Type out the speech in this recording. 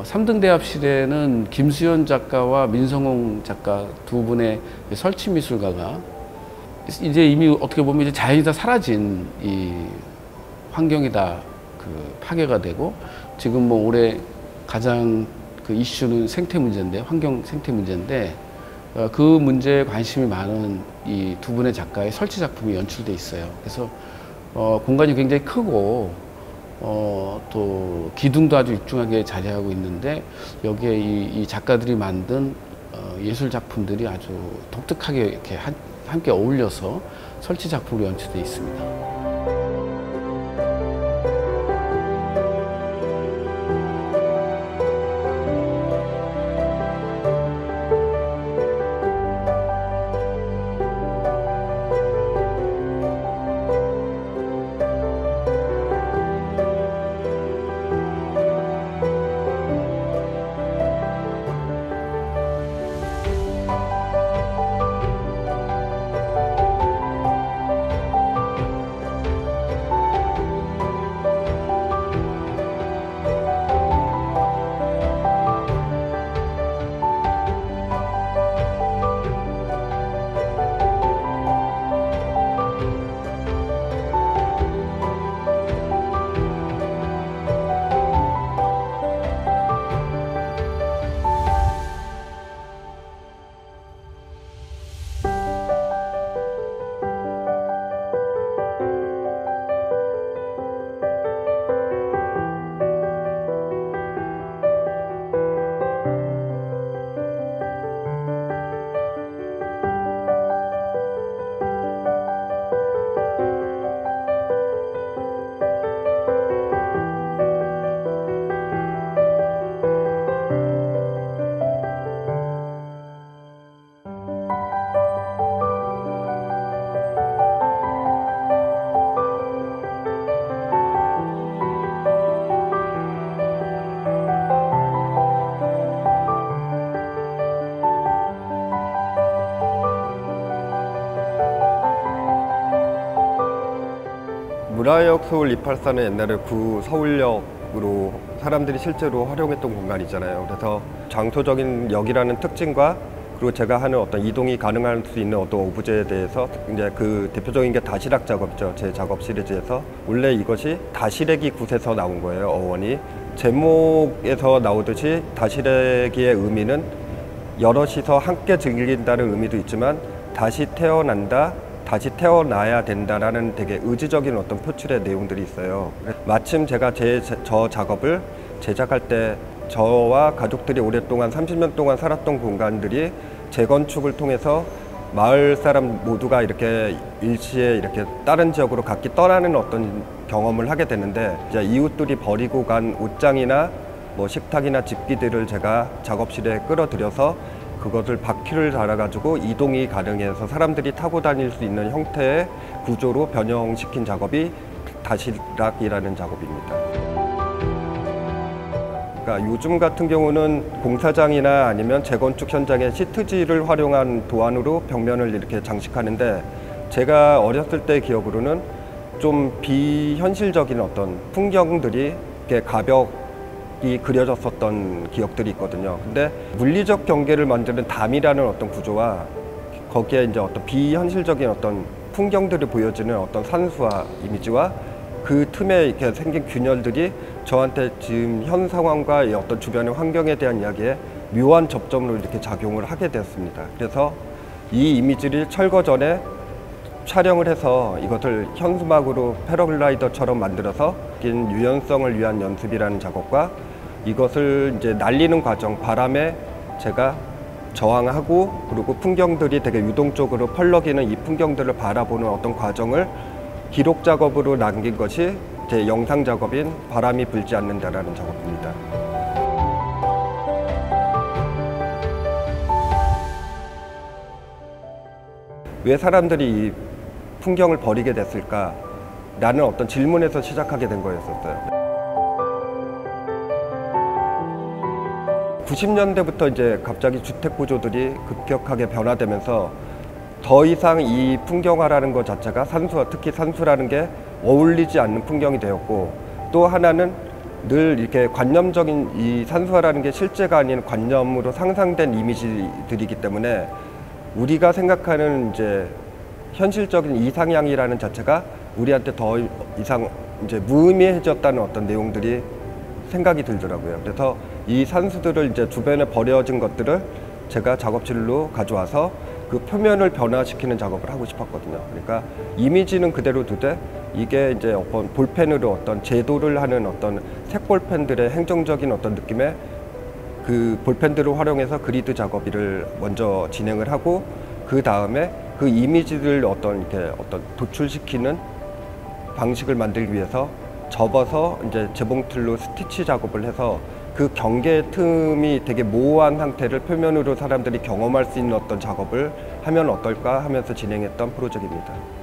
삼등 대합실에는 김수현 작가와 민성홍 작가 두 분의 설치 미술가가 이제 이미 어떻게 보면 이제 자연이 다 사라진 이 환경이 다 파괴가 되고, 지금 뭐 올해 가장 이슈는 생태 문제인데, 환경 생태 문제인데, 그 문제에 관심이 많은 이 두 분의 작가의 설치 작품이 연출돼 있어요. 그래서 공간이 굉장히 크고 또 기둥도 아주 육중하게 자리하고 있는데, 여기에 이 작가들이 만든 예술 작품들이 아주 독특하게 이렇게 함께 어울려서 설치 작품으로 연출돼 있습니다. 문화역 서울 284는 옛날에 구서울역으로 사람들이 실제로 활용했던 공간이잖아요. 그래서 장소적인 역이라는 특징과 그리고 제가 하는 어떤 이동이 가능할 수 있는 어떤 오브제에 대해서 이제 그 대표적인 게 다시락 작업이죠. 제 작업 시리즈에서 원래 이것이 다시래기 굿에서 나온 거예요. 어원이 제목에서 나오듯이 다시래기의 의미는 여럿이서 함께 즐긴다는 의미도 있지만 다시 태어난다, 다시 태어나야 된다라는 되게 의지적인 어떤 표출의 내용들이 있어요. 마침 제가 저 작업을 제작할 때 저와 가족들이 오랫동안 30년 동안 살았던 공간들이 재건축을 통해서 마을 사람 모두가 이렇게 일시에 이렇게 다른 지역으로 각기 떠나는 어떤 경험을 하게 되는데, 이제 이웃들이 버리고 간 옷장이나 뭐 식탁이나 집기들을 제가 작업실에 끌어들여서 그것을 바퀴를 달아가지고 이동이 가능해서 사람들이 타고 다닐 수 있는 형태의 구조로 변형시킨 작업이 다시락이라는 작업입니다. 그러니까 요즘 같은 경우는 공사장이나 아니면 재건축 현장에 시트지를 활용한 도안으로 벽면을 이렇게 장식하는데, 제가 어렸을 때 기억으로는 좀 비현실적인 어떤 풍경들이 이렇게 가벽이 그려졌었던 기억들이 있거든요. 근데 물리적 경계를 만드는 담이라는 어떤 구조와 거기에 이제 어떤 비현실적인 어떤 풍경들이 보여지는 어떤 산수화 이미지와 그 틈에 이렇게 생긴 균열들이 저한테 지금 현 상황과 어떤 주변의 환경에 대한 이야기에 묘한 접점으로 이렇게 작용을 하게 되었습니다. 그래서 이 이미지를 철거 전에 촬영을 해서 이것을 현수막으로 패러글라이더처럼 만들어서 유연성을 위한 연습이라는 작업과 이것을 이제 날리는 과정, 바람에 제가 저항하고 그리고 풍경들이 되게 유동적으로 펄럭이는 이 풍경들을 바라보는 어떤 과정을 기록 작업으로 남긴 것이 제 영상 작업인 바람이 불지 않는다라는 작업입니다. 왜 사람들이 이 풍경을 버리게 됐을까? 라는 어떤 질문에서 시작하게 된 거였었어요. 90년대부터 이제 갑자기 주택 구조들이 급격하게 변화되면서 더 이상 이 풍경화라는 것 자체가 산수와 특히 산수라는 게 어울리지 않는 풍경이 되었고, 또 하나는 늘 이렇게 관념적인 이 산수화라는 게 실제가 아닌 관념으로 상상된 이미지들이기 때문에 우리가 생각하는 이제 현실적인 이상향이라는 자체가 우리한테 더 이상 이제 무의미해졌다는 어떤 내용들이 생각이 들더라고요. 그래서 이 산수들을 이제 주변에 버려진 것들을 제가 작업실로 가져와서 그 표면을 변화시키는 작업을 하고 싶었거든요. 그러니까 이미지는 그대로 두되 이게 이제 어떤 볼펜으로 어떤 제도를 하는 어떤 색볼펜들의 행정적인 어떤 느낌의 그 볼펜들을 활용해서 그리드 작업을 먼저 진행을 하고 그 다음에 그 이미지를 어떤 이렇게 어떤 도출시키는 방식을 만들기 위해서 접어서 이제 재봉틀로 스티치 작업을 해서 그 경계 틈이 되게 모호한 상태를 표면으로 사람들이 경험할 수 있는 어떤 작업을 하면 어떨까 하면서 진행했던 프로젝트입니다.